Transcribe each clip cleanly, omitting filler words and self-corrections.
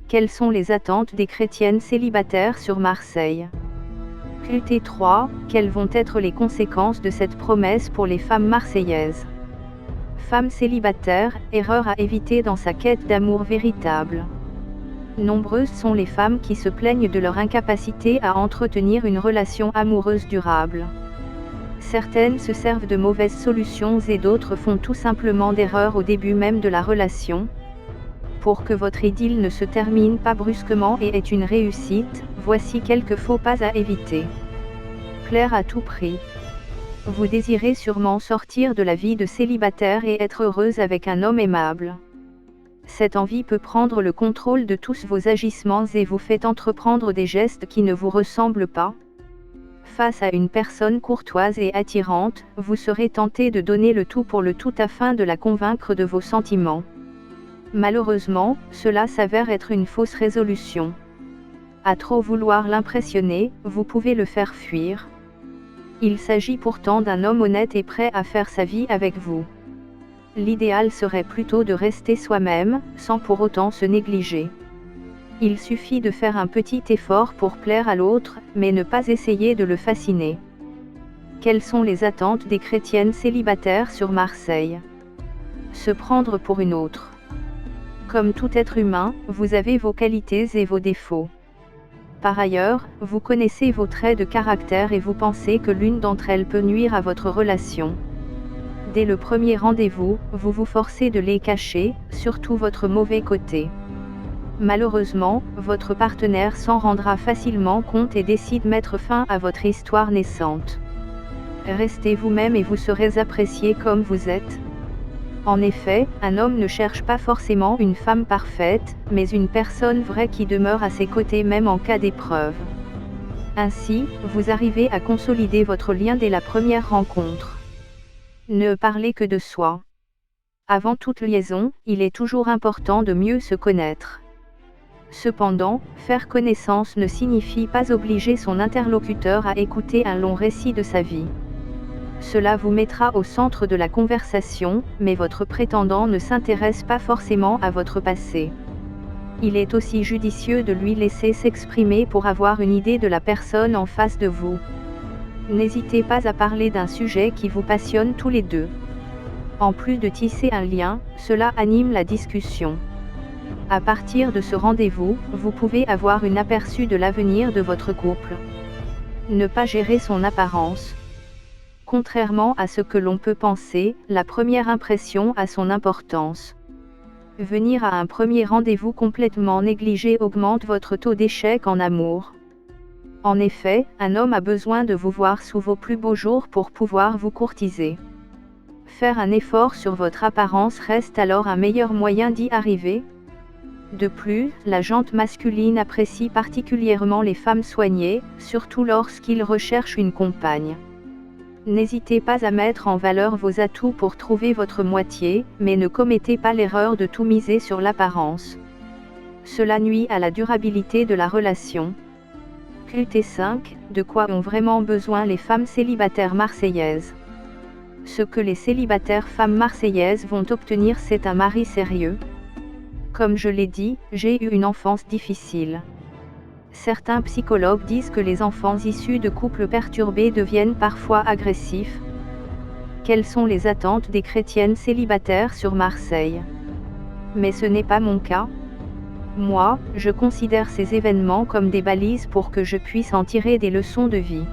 Quelles sont les attentes des chrétiennes célibataires sur Marseille? QT3, quelles vont être les conséquences de cette promesse pour les femmes marseillaises? Femme célibataire, erreur à éviter dans sa quête d'amour véritable. Nombreuses sont les femmes qui se plaignent de leur incapacité à entretenir une relation amoureuse durable. Certaines se servent de mauvaises solutions et d'autres font tout simplement d'erreurs au début même de la relation. Pour que votre idylle ne se termine pas brusquement et ait une réussite, voici quelques faux pas à éviter. Plaire à tout prix. Vous désirez sûrement sortir de la vie de célibataire et être heureuse avec un homme aimable. Cette envie peut prendre le contrôle de tous vos agissements et vous fait entreprendre des gestes qui ne vous ressemblent pas. Face à une personne courtoise et attirante, vous serez tenté de donner le tout pour le tout afin de la convaincre de vos sentiments. Malheureusement, cela s'avère être une fausse résolution. À trop vouloir l'impressionner, vous pouvez le faire fuir. Il s'agit pourtant d'un homme honnête et prêt à faire sa vie avec vous. L'idéal serait plutôt de rester soi-même, sans pour autant se négliger. Il suffit de faire un petit effort pour plaire à l'autre, mais ne pas essayer de le fasciner. Quelles sont les attentes des chrétiennes célibataires sur Marseille? Se prendre pour une autre. Comme tout être humain, vous avez vos qualités et vos défauts. Par ailleurs, vous connaissez vos traits de caractère et vous pensez que l'une d'entre elles peut nuire à votre relation. Dès le premier rendez-vous, vous vous forcez de les cacher, surtout votre mauvais côté. Malheureusement, votre partenaire s'en rendra facilement compte et décide de mettre fin à votre histoire naissante. Restez vous-même et vous serez apprécié comme vous êtes. En effet, un homme ne cherche pas forcément une femme parfaite, mais une personne vraie qui demeure à ses côtés même en cas d'épreuve. Ainsi, vous arrivez à consolider votre lien dès la première rencontre. Ne parlez que de soi. Avant toute liaison, il est toujours important de mieux se connaître. Cependant, faire connaissance ne signifie pas obliger son interlocuteur à écouter un long récit de sa vie. Cela vous mettra au centre de la conversation, mais votre prétendant ne s'intéresse pas forcément à votre passé. Il est aussi judicieux de lui laisser s'exprimer pour avoir une idée de la personne en face de vous. N'hésitez pas à parler d'un sujet qui vous passionne tous les deux. En plus de tisser un lien, cela anime la discussion. À partir de ce rendez-vous, vous pouvez avoir un aperçu de l'avenir de votre couple. Ne pas gérer son apparence. Contrairement à ce que l'on peut penser, la première impression a son importance. Venir à un premier rendez-vous complètement négligé augmente votre taux d'échec en amour. En effet, un homme a besoin de vous voir sous vos plus beaux jours pour pouvoir vous courtiser. Faire un effort sur votre apparence reste alors un meilleur moyen d'y arriver. De plus, la gente masculine apprécie particulièrement les femmes soignées, surtout lorsqu'ils recherchent une compagne. N'hésitez pas à mettre en valeur vos atouts pour trouver votre moitié, mais ne commettez pas l'erreur de tout miser sur l'apparence. Cela nuit à la durabilité de la relation. QT5, de quoi ont vraiment besoin les femmes célibataires marseillaises? Ce que les célibataires femmes marseillaises vont obtenir, c'est un mari sérieux. Comme je l'ai dit, j'ai eu une enfance difficile. Certains psychologues disent que les enfants issus de couples perturbés deviennent parfois agressifs. Quelles sont les attentes des chrétiennes célibataires sur Marseille? Mais ce n'est pas mon cas. Moi, je considère ces événements comme des balises pour que je puisse en tirer des leçons de vie.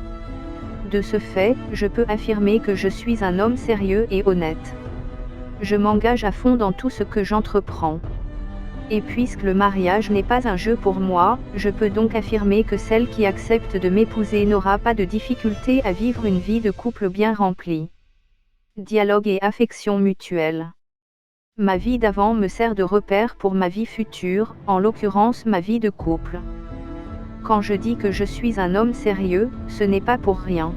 De ce fait, je peux affirmer que je suis un homme sérieux et honnête. Je m'engage à fond dans tout ce que j'entreprends. Et puisque le mariage n'est pas un jeu pour moi, je peux donc affirmer que celle qui accepte de m'épouser n'aura pas de difficulté à vivre une vie de couple bien remplie. Dialogue et affection mutuelle. Ma vie d'avant me sert de repère pour ma vie future, en l'occurrence ma vie de couple. Quand je dis que je suis un homme sérieux, ce n'est pas pour rien.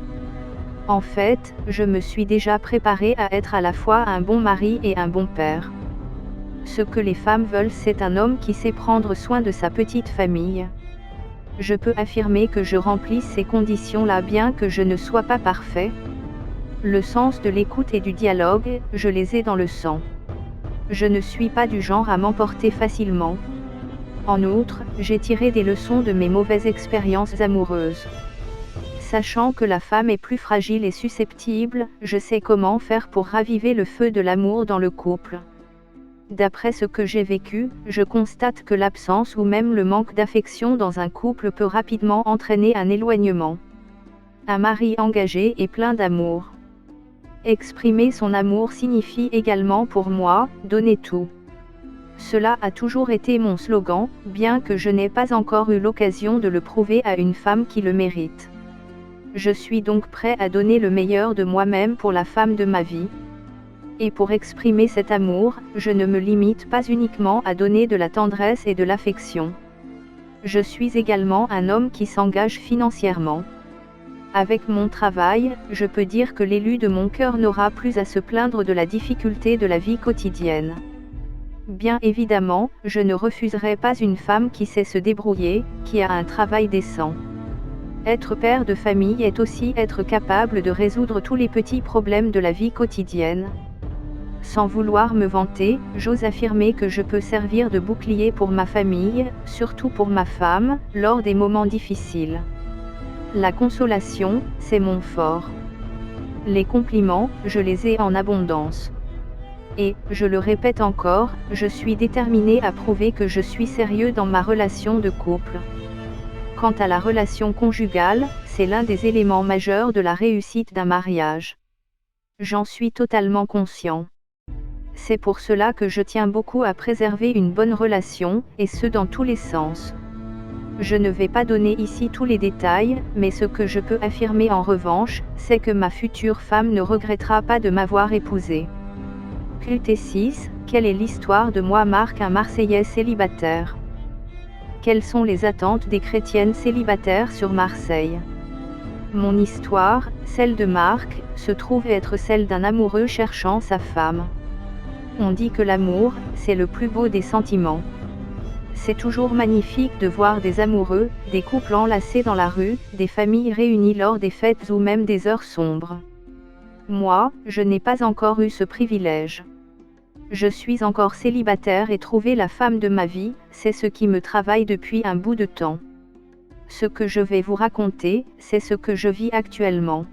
En fait, je me suis déjà préparé à être à la fois un bon mari et un bon père. Ce que les femmes veulent, c'est un homme qui sait prendre soin de sa petite famille. Je peux affirmer que je remplis ces conditions-là bien que je ne sois pas parfait. Le sens de l'écoute et du dialogue, je les ai dans le sang. Je ne suis pas du genre à m'emporter facilement. En outre, j'ai tiré des leçons de mes mauvaises expériences amoureuses. Sachant que la femme est plus fragile et susceptible, je sais comment faire pour raviver le feu de l'amour dans le couple. D'après ce que j'ai vécu, je constate que l'absence ou même le manque d'affection dans un couple peut rapidement entraîner un éloignement. Un mari engagé et plein d'amour. Exprimer son amour signifie également pour moi, donner tout. Cela a toujours été mon slogan, bien que je n'ai pas encore eu l'occasion de le prouver à une femme qui le mérite. Je suis donc prêt à donner le meilleur de moi-même pour la femme de ma vie. Et pour exprimer cet amour, je ne me limite pas uniquement à donner de la tendresse et de l'affection. Je suis également un homme qui s'engage financièrement. Avec mon travail, je peux dire que l'élu de mon cœur n'aura plus à se plaindre de la difficulté de la vie quotidienne. Bien évidemment, je ne refuserai pas une femme qui sait se débrouiller, qui a un travail décent. Être père de famille est aussi être capable de résoudre tous les petits problèmes de la vie quotidienne. Sans vouloir me vanter, j'ose affirmer que je peux servir de bouclier pour ma famille, surtout pour ma femme, lors des moments difficiles. La consolation, c'est mon fort. Les compliments, je les ai en abondance. Et, je le répète encore, je suis déterminé à prouver que je suis sérieux dans ma relation de couple. Quant à la relation conjugale, c'est l'un des éléments majeurs de la réussite d'un mariage. J'en suis totalement conscient. C'est pour cela que je tiens beaucoup à préserver une bonne relation, et ce dans tous les sens. Je ne vais pas donner ici tous les détails, mais ce que je peux affirmer en revanche, c'est que ma future femme ne regrettera pas de m'avoir épousé. QT6, quelle est l'histoire de moi Marc, un Marseillais célibataire? Quelles sont les attentes des chrétiennes célibataires sur Marseille? Mon histoire, celle de Marc, se trouve être celle d'un amoureux cherchant sa femme. On dit que l'amour, c'est le plus beau des sentiments. C'est toujours magnifique de voir des amoureux, des couples enlacés dans la rue, des familles réunies lors des fêtes ou même des heures sombres. Moi, je n'ai pas encore eu ce privilège. Je suis encore célibataire et trouver la femme de ma vie, c'est ce qui me travaille depuis un bout de temps. Ce que je vais vous raconter, c'est ce que je vis actuellement.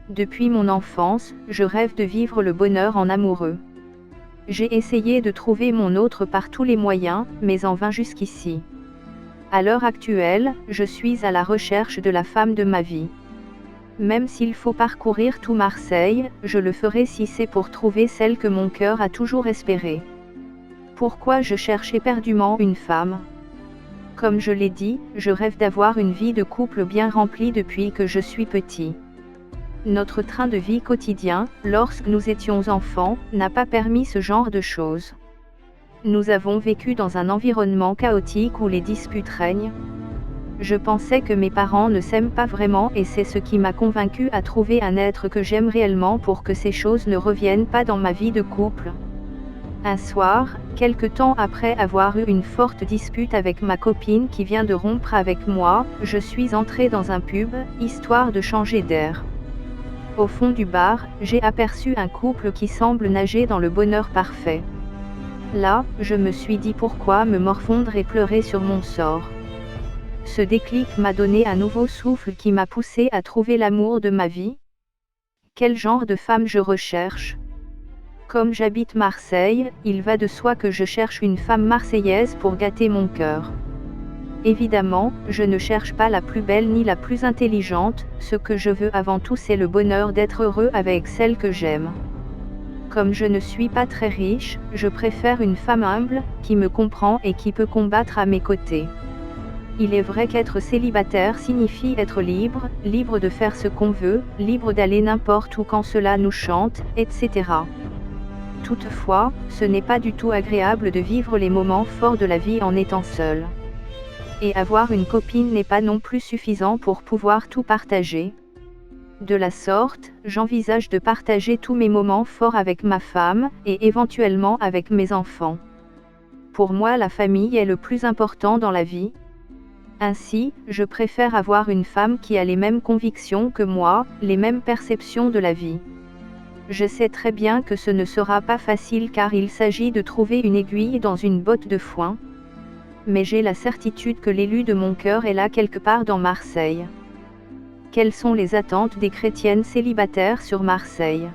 Depuis mon enfance, je rêve de vivre le bonheur en amoureux. J'ai essayé de trouver mon autre par tous les moyens, mais en vain jusqu'ici. À l'heure actuelle, je suis à la recherche de la femme de ma vie. Même s'il faut parcourir tout Marseille, je le ferai si c'est pour trouver celle que mon cœur a toujours espérée. Pourquoi je cherche éperdument une femme? Comme je l'ai dit, je rêve d'avoir une vie de couple bien remplie depuis que je suis petit. Notre train de vie quotidien, lorsque nous étions enfants, n'a pas permis ce genre de choses. Nous avons vécu dans un environnement chaotique où les disputes règnent. Je pensais que mes parents ne s'aiment pas vraiment et c'est ce qui m'a convaincu à trouver un être que j'aime réellement pour que ces choses ne reviennent pas dans ma vie de couple. Un soir, quelque temps après avoir eu une forte dispute avec ma copine qui vient de rompre avec moi, je suis entrée dans un pub, histoire de changer d'air. Au fond du bar, j'ai aperçu un couple qui semble nager dans le bonheur parfait. Là, je me suis dit pourquoi me morfondre et pleurer sur mon sort. Ce déclic m'a donné un nouveau souffle qui m'a poussé à trouver l'amour de ma vie. Quel genre de femme je recherche? Comme j'habite Marseille, il va de soi que je cherche une femme marseillaise pour gâter mon cœur. Évidemment, je ne cherche pas la plus belle ni la plus intelligente, ce que je veux avant tout c'est le bonheur d'être heureux avec celle que j'aime. Comme je ne suis pas très riche, je préfère une femme humble, qui me comprend et qui peut combattre à mes côtés. Il est vrai qu'être célibataire signifie être libre, libre de faire ce qu'on veut, libre d'aller n'importe où quand cela nous chante, etc. Toutefois, ce n'est pas du tout agréable de vivre les moments forts de la vie en étant seul. Et avoir une copine n'est pas non plus suffisant pour pouvoir tout partager. De la sorte, j'envisage de partager tous mes moments forts avec ma femme, et éventuellement avec mes enfants. Pour moi la famille est le plus important dans la vie. Ainsi, je préfère avoir une femme qui a les mêmes convictions que moi, les mêmes perceptions de la vie. Je sais très bien que ce ne sera pas facile car il s'agit de trouver une aiguille dans une botte de foin. mais j'ai la certitude que l'élu de mon cœur est là quelque part dans Marseille. Quelles sont les attentes des chrétiennes célibataires sur Marseille ?